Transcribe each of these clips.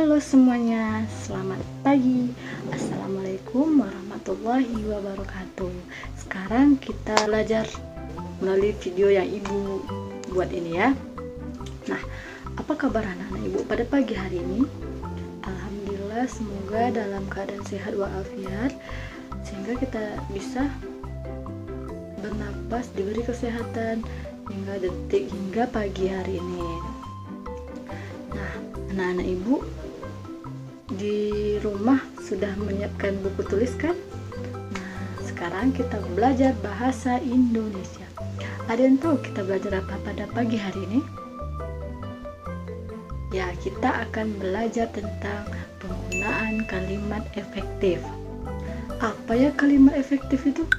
Halo semuanya, selamat pagi. Assalamualaikum warahmatullahi wabarakatuh. Sekarang kita belajar melalui video yang ibu buat ini ya. Nah, apa kabar anak-anak ibu pada pagi hari ini? Alhamdulillah, semoga dalam keadaan sehat walafiat, sehingga kita bisa bernapas, diberi kesehatan hingga pagi hari ini. Nah, anak-anak ibu di rumah sudah menyiapkan buku tulis kan? Nah, sekarang kita belajar bahasa Indonesia. Ada yang tahu kita belajar apa pada pagi hari ini? Ya, kita akan belajar tentang penggunaan kalimat efektif. Apa ya kalimat efektif itu?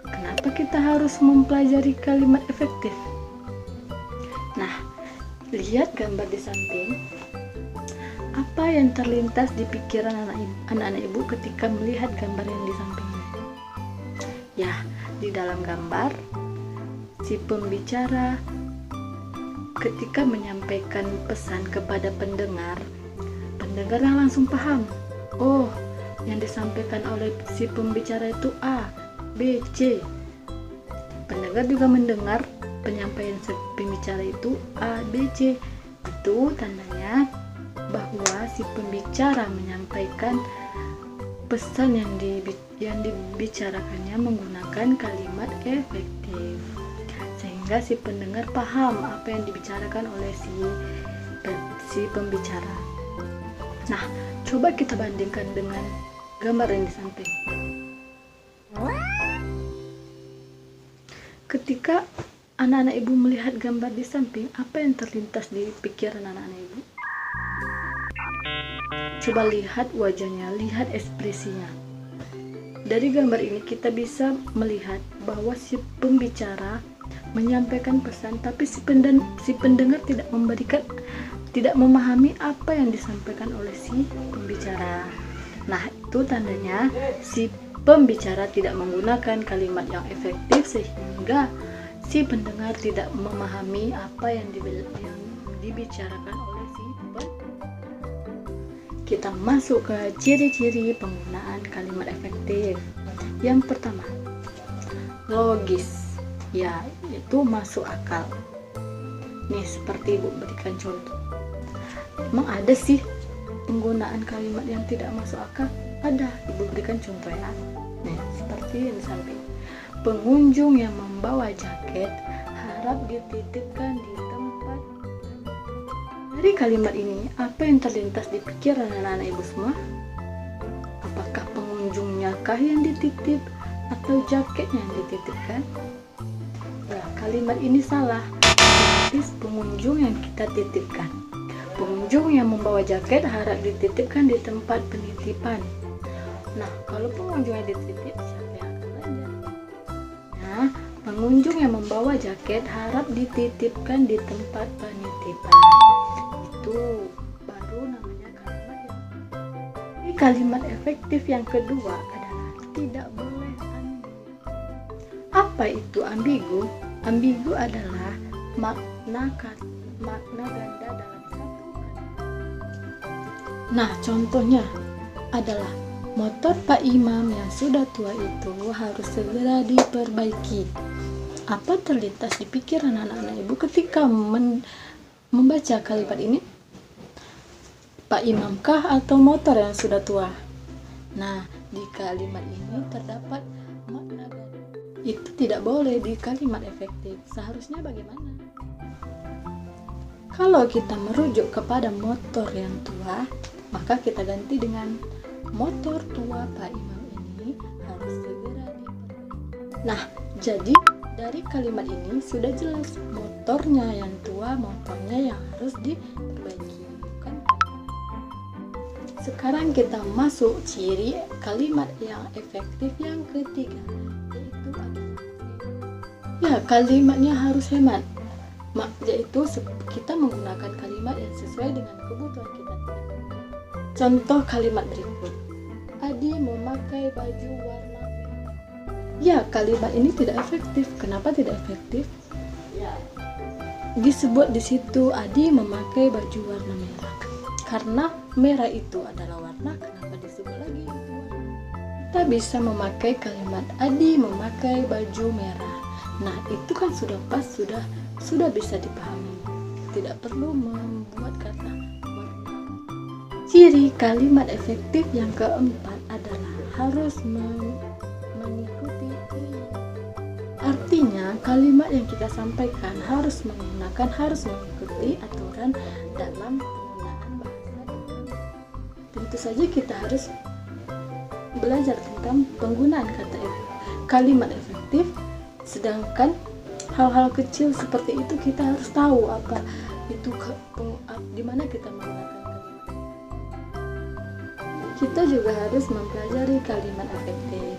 Kenapa kita harus mempelajari kalimat efektif? Nah, lihat gambar di samping. Apa yang terlintas di pikiran anak-anak ibu ketika melihat gambar yang di samping ini? Ya, di dalam gambar si pembicara ketika menyampaikan pesan kepada pendengar langsung paham. Oh, yang disampaikan oleh si pembicara itu A, B, C. Pendengar juga mendengar penyampaian si pembicara itu A, B, C. Itu tandanya bahwa si pembicara menyampaikan pesan yang dibicarakannya menggunakan kalimat efektif, sehingga si pendengar paham apa yang dibicarakan oleh si pembicara. Nah, coba kita bandingkan dengan gambar yang di samping. Ketika anak-anak ibu melihat gambar di samping, apa yang terlintas di pikiran anak-anak ibu? Coba lihat wajahnya, lihat ekspresinya. Dari gambar ini kita bisa melihat bahwa si pembicara menyampaikan pesan, tapi si pendengar tidak memahami apa yang disampaikan oleh si pembicara. Nah, itu tandanya si pembicara tidak menggunakan kalimat yang efektif, sehingga si pendengar tidak memahami apa yang dibicarakan oleh si pendengar. Kita masuk ke ciri-ciri penggunaan kalimat efektif. Yang pertama, logis. Ya, itu masuk akal. Nih, seperti ibu berikan contoh. Emang ada sih penggunaan kalimat yang tidak masuk akal? Ada, ibu berikan contoh ya. Nih, seperti yang di samping. Pengunjung yang membawa jaket harap dititipkan di tempat. Dari kalimat ini, apa yang terlintas di pikiran anak-anak ibu semua? Apakah pengunjungnya kah yang dititip atau jaketnya yang dititipkan? Nah, kalimat ini salah. Berarti pengunjung yang kita titipkan. Pengunjung yang membawa jaket harap dititipkan di tempat penitipan. Nah, kalau pengunjungnya dititip, siapa yang akan belanja? Nah, pengunjung yang membawa jaket harap dititipkan di tempat penitipan. Itu baru namanya kalimat yang efektif. Kalimat efektif yang kedua adalah tidak boleh ambigu. Apa itu ambigu? Ambigu adalah makna ganda dalam satu kalimat. Nah, contohnya adalah motor Pak Imam yang sudah tua itu harus segera diperbaiki. Apa terlintas di pikiran anak-anak ibu ketika membaca kalimat ini? Pak Imam kah atau motor yang sudah tua? Nah, di kalimat ini terdapat makna ganda. Itu tidak boleh di kalimat efektif. Seharusnya bagaimana? Kalau kita merujuk kepada motor yang tua, maka kita ganti dengan motor tua Pak Imam ini harus segera diperbaiki. Nah, jadi dari kalimat ini sudah jelas motornya yang tua, motornya yang harus diperbaiki. Bukan? Sekarang kita masuk ciri kalimat yang efektif yang ketiga, yaitu adalah ya, kalimatnya harus hemat. Yaitu kita menggunakan kalimat yang sesuai dengan kebutuhan kita. Contoh kalimat berikut. Adi memakai baju warna merah. Ya, kalimat ini tidak efektif. Kenapa tidak efektif? Disebut di situ Adi memakai baju warna merah. Karena merah itu adalah warna, kenapa disebut lagi itu warna? Kita bisa memakai kalimat Adi memakai baju merah. Nah, itu kan sudah pas, sudah bisa dipahami. Tidak perlu membuat kata warna. Ciri kalimat efektif yang keempat adalah harus mengikuti. Artinya, kalimat yang kita sampaikan harus mengikuti aturan dalam penggunaan bahasa. Tentu saja kita harus belajar tentang penggunaan kalimat efektif, sedangkan hal-hal kecil seperti itu kita harus tahu apa itu di mana kita menggunakan kalimat. Kita juga harus mempelajari kalimat efektif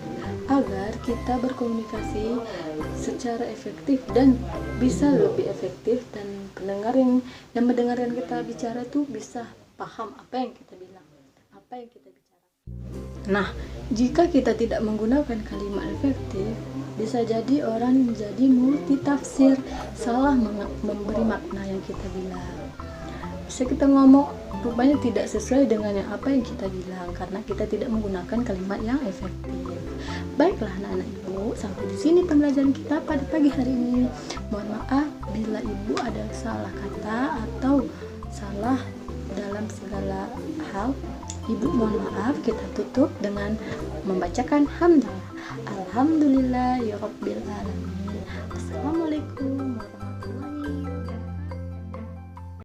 agar kita berkomunikasi secara efektif dan bisa lebih efektif, dan pendengar yang mendengarkan kita bicara tuh bisa paham apa yang kita bilang, apa yang kita bicara. Nah, jika kita tidak menggunakan kalimat efektif, bisa jadi orang menjadi multitafsir, salah memberi makna yang kita bilang. Bisa kita ngomong rupanya tidak sesuai dengan apa yang kita bilang karena kita tidak menggunakan kalimat yang efektif. Baiklah anak-anak ibu, sampai di sini pembelajaran kita pada pagi hari ini. Mohon maaf bila ibu ada salah kata atau salah dalam segala hal. Ibu mohon maaf. Kita tutup dengan membacakan hamdalah. Alhamdulillah ya rabbil alamin. Assalamualaikum warahmatullahi wabarakatuh.